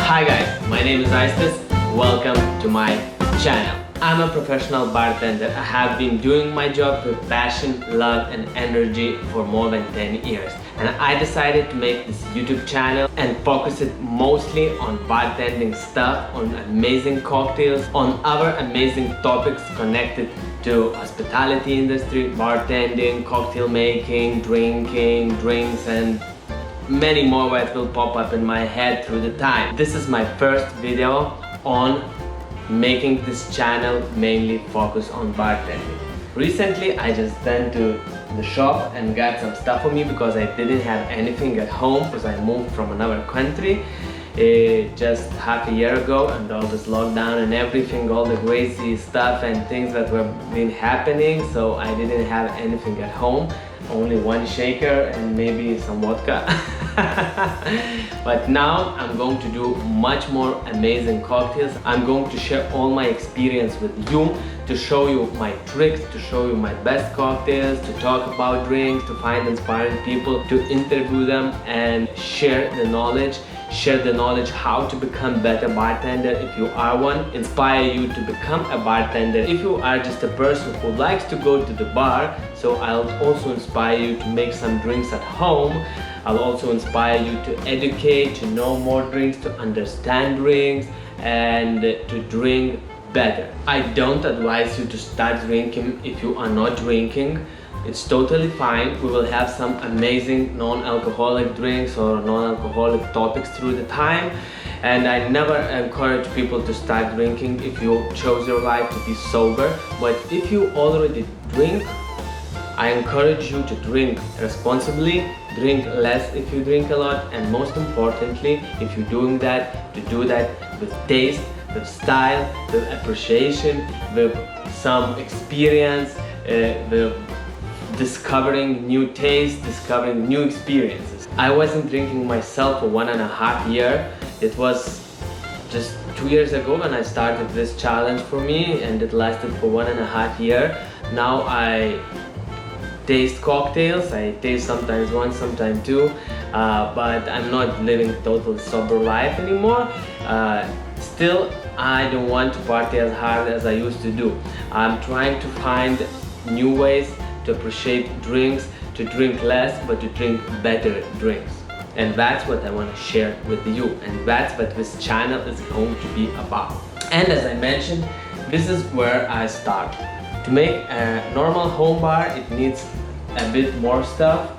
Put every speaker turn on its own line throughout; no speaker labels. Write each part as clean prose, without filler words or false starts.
Hi guys, my name is Isis. Welcome to my channel. I'm a professional bartender. I have been doing my job with passion, love and energy for more than 10 years. And I decided to make this YouTube channel and focus it mostly on bartending stuff, on amazing cocktails, on other amazing topics connected to hospitality industry, bartending, cocktail making, drinking, drinks and many more that will pop up in my head through the time. This is my first video on making this channel mainly focus on bartending. Recently I just went to the shop and got some stuff for me because I didn't have anything at home because I moved from another country just half a year ago, and all this lockdown and everything, all the crazy stuff and things that were been happening, so I didn't have anything at home, only one shaker and maybe some vodka. But now I'm going to do much more amazing cocktails. I'm going to share all my experience with you, to show you my tricks, to show you my best cocktails, to talk about drinks, to find inspiring people, to interview them and share the knowledge how to become better bartender if you are one, inspire you to become a bartender if you are just a person who likes to go to the bar. So I'll also inspire you to make some drinks at home. I'll also inspire you to educate, to know more drinks, to understand drinks and to drink better. I don't advise you to start drinking if you are not drinking. It's totally fine. We will have some amazing non-alcoholic drinks or non-alcoholic topics through the time, and I never encourage people to start drinking if you chose your life to be sober. But if you already drink, I encourage you to drink responsibly, drink less if you drink a lot, and most importantly, if you're doing that, to do that with taste, with style, with appreciation, with some experience, with discovering new tastes, discovering new experiences. I wasn't drinking myself for 1.5 years. It was just 2 years ago when I started this challenge for me, and it lasted for 1.5 years. Now I taste cocktails. I taste sometimes one, sometimes two, but I'm not living a total sober life anymore. Still, I don't want to party as hard as I used to do. I'm trying to find new ways to appreciate drinks, to drink less, but to drink better drinks. And that's what I want to share with you, and that's what this channel is going to be about. And as I mentioned, this is where I start. To make a normal home bar, it needs a bit more stuff.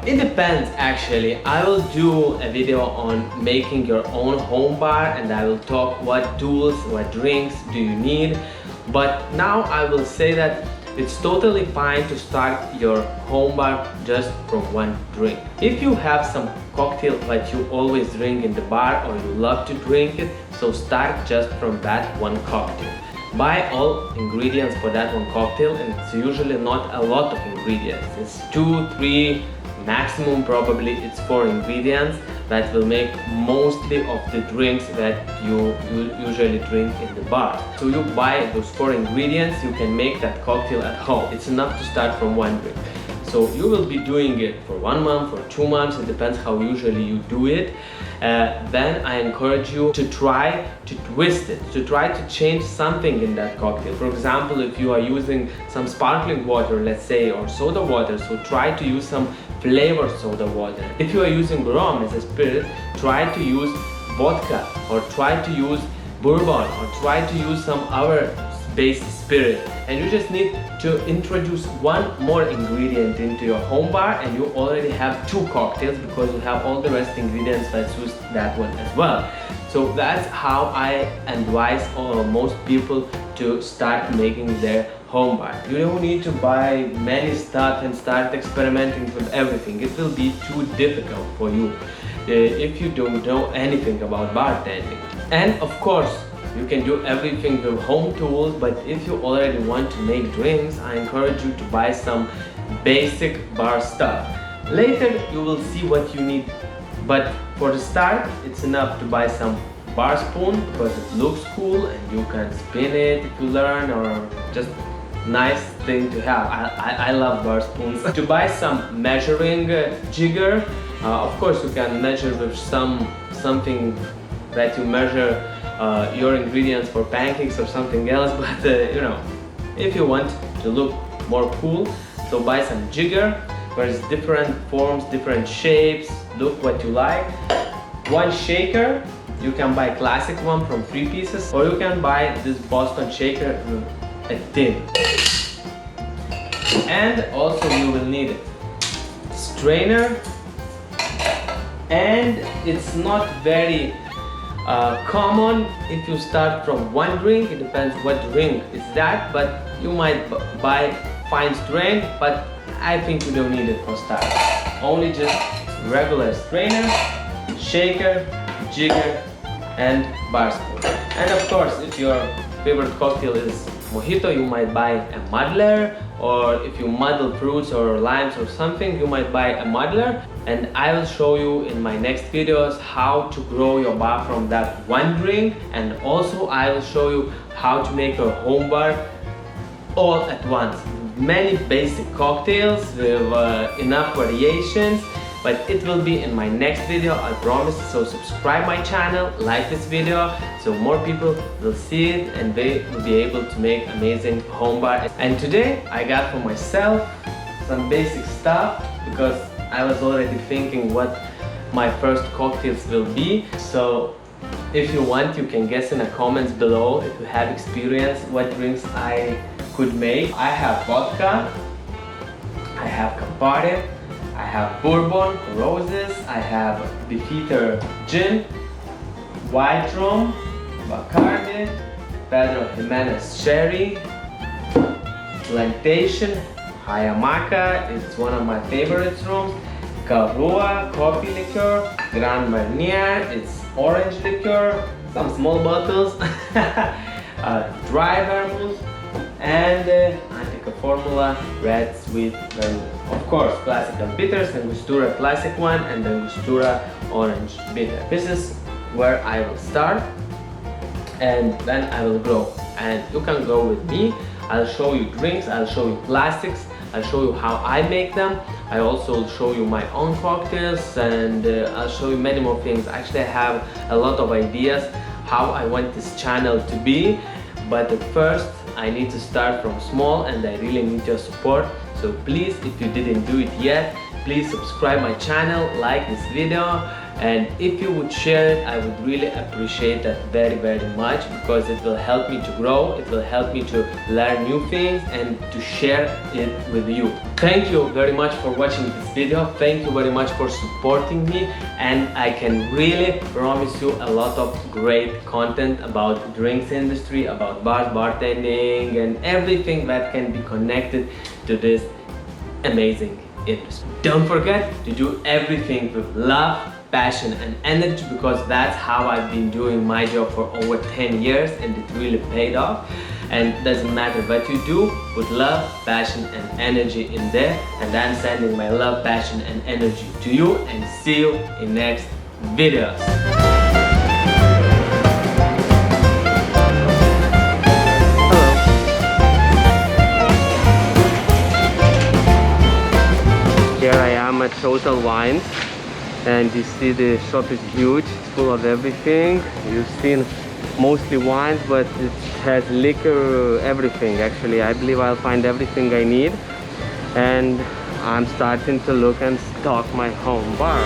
It depends actually. I will do a video on making your own home bar, and I will talk what tools, what drinks do you need. But now I will say that it's totally fine to start your home bar just from one drink. If you have some cocktail that you always drink in the bar or you love to drink it, so start just from that one cocktail. Buy all ingredients for that one cocktail, and it's usually not a lot of ingredients. It's 2, 3, maximum probably it's 4 ingredients that will make mostly of the drinks that you usually drink in the bar. So you buy those 4 ingredients, you can make that cocktail at home. It's enough to start from one drink. So you will be doing it for 1 month or 2 months, it depends how usually you do it. Then I encourage you to try to twist it, to try to change something in that cocktail. For example, if you are using some sparkling water, let's say, or soda water, so try to use some flavored soda water. If you are using rum as a spirit, try to use vodka, or try to use bourbon, or try to use some other based spirit. And you just need to introduce one more ingredient into your home bar, and you already have 2 cocktails because you have all the rest ingredients that suit that one as well. So that's how I advise most people to start making their home bar. You don't need to buy many stuff and start experimenting with everything. It will be too difficult for you if you don't know anything about bartending. And of course, you can do everything with home tools, but if you already want to make drinks, I encourage you to buy some basic bar stuff. Later you will see what you need, but for the start it's enough to buy some bar spoon because it looks cool and you can spin it if you learn, or just nice thing to have. I love bar spoons. To buy some measuring jigger, of course you can measure with something that you measure your ingredients for pancakes or something else, but you know, if you want to look more cool, so buy some jigger. There's different forms, different shapes, look what you like. One shaker, you can buy classic one from 3 pieces, or you can buy this Boston shaker with a tin. And also you will need a strainer, and it's not very common if you start from one drink. It depends what drink is that, but you might buy fine strain, but I think you don't need it for start. Only just regular strainer, shaker, jigger, and bar spoon. And of course, if your favorite cocktail is mojito, you might buy a muddler, or if you muddle fruits or limes or something, you might buy a muddler. And I will show you in my next videos how to grow your bar from that one drink, and also I will show you how to make a home bar all at once. Many basic cocktails with enough variations, but it will be in my next video, I promise. So subscribe my channel, like this video, so more people will see it and they will be able to make amazing home bar. And today I got for myself some basic stuff, because I was already thinking what my first cocktails will be. So if you want, you can guess in the comments below if you have experience what drinks I could make. I have vodka, I have Campari, I have bourbon, roses, I have Beefeater gin, white rum, Bacardi, Pedro Jimenez sherry, plantation, Hayamaka, it's one of my favorite rums, Kahlua, coffee liqueur, Grand Marnier, it's orange liqueur, some small bottles, dry vermouth, and Antica Formula red sweet vermouth. Of course, classical bitters, Angostura classic one, and Angostura orange bitter. This is where I will start, and then I will grow. And you can go with me. I'll show you drinks, I'll show you plastics, I'll show you how I make them. I also will show you my own cocktails, and I'll show you many more things. Actually, I have a lot of ideas how I want this channel to be, but at first I need to start from small, and I really need your support. So please, if you didn't do it yet, please subscribe my channel, like this video, and if you would share it, I would really appreciate that very, very much, because it will help me to grow, it will help me to learn new things and to share it with you. Thank you very much for watching this video, thank you very much for supporting me, and I can really promise you a lot of great content about drinks industry, about bars, bartending, and everything that can be connected to this amazing industry. Don't forget to do everything with love, passion and energy, because that's how I've been doing my job for over 10 years, and it really paid off. And it doesn't matter what you do, put love, passion and energy in there, and I'm sending my love, passion and energy to you, and see you in next videos. Here I am at Total Wines, and you see the shop is huge, it's full of everything. You've seen mostly wines, but it has liquor, everything. Actually, I believe I'll find everything I need, and I'm starting to look and stock my home bar.